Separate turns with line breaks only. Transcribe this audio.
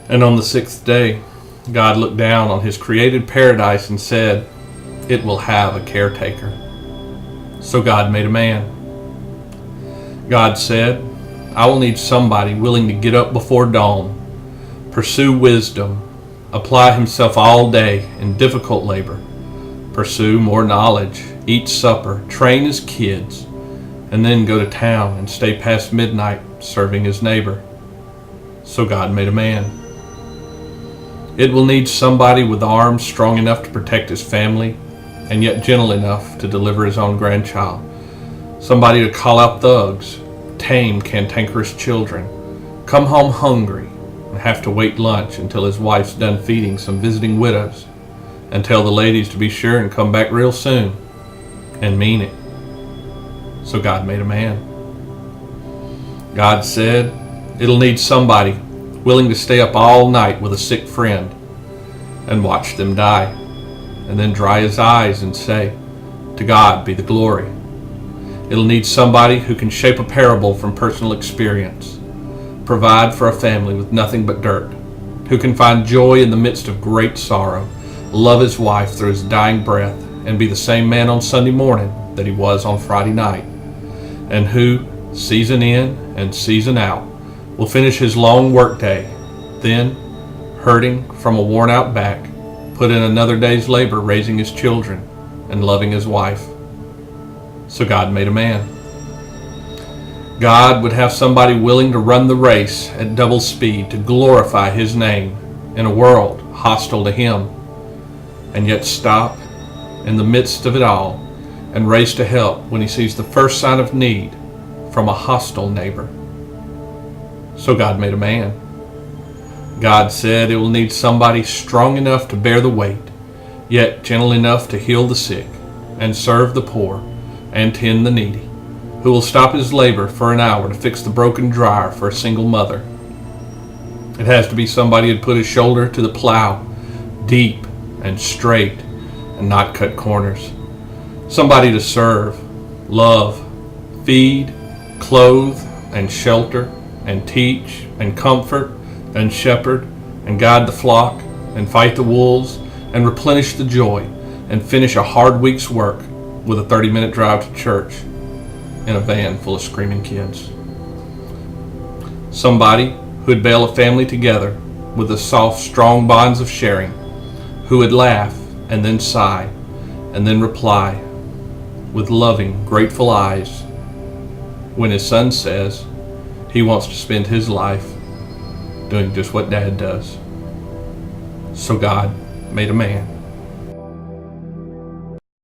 And on the sixth day, God looked down on his created paradise and said, "It will have a caretaker." So God made a man. God said, "I will need somebody willing to get up before dawn, pursue wisdom, apply himself all day in difficult labor, pursue more knowledge, eat supper, train his kids, and then go to town and stay past midnight serving his neighbor." So God made a man. It will need somebody with arms strong enough to protect his family and yet gentle enough to deliver his own grandchild. Somebody to call out thugs, tame cantankerous children, come home hungry and have to wait lunch until his wife's done feeding some visiting widows, and tell the ladies to be sure and come back real soon and mean it. So God made a man. God said, it'll need somebody willing to stay up all night with a sick friend and watch them die, and then dry his eyes and say, "To God be the glory." It'll need somebody who can shape a parable from personal experience, provide for a family with nothing but dirt, who can find joy in the midst of great sorrow, love his wife through his dying breath, and be the same man on Sunday morning that he was on Friday night, and who, season in and season out, will finish his long work day, then, hurting from a worn-out back, put in another day's labor raising his children and loving his wife. So God made a man. God would have somebody willing to run the race at double speed to glorify his name in a world hostile to him, and yet stop in the midst of it all and race to help when he sees the first sign of need from a hostile neighbor. So God made a man. God said it will need somebody strong enough to bear the weight, yet gentle enough to heal the sick and serve the poor and tend the needy, who will stop his labor for an hour to fix the broken dryer for a single mother. It has to be somebody who'd put his shoulder to the plow, deep and straight and not cut corners. Somebody to serve, love, feed, clothe, and shelter, and teach, and comfort, and shepherd, and guide the flock, and fight the wolves, and replenish the joy, and finish a hard week's work with a 30-minute drive to church in a van full of screaming kids. Somebody who'd bail a family together with the soft, strong bonds of sharing, who would laugh and then sigh, and then reply with loving, grateful eyes when his son says he wants to spend his life doing just what Dad does. So God made a man.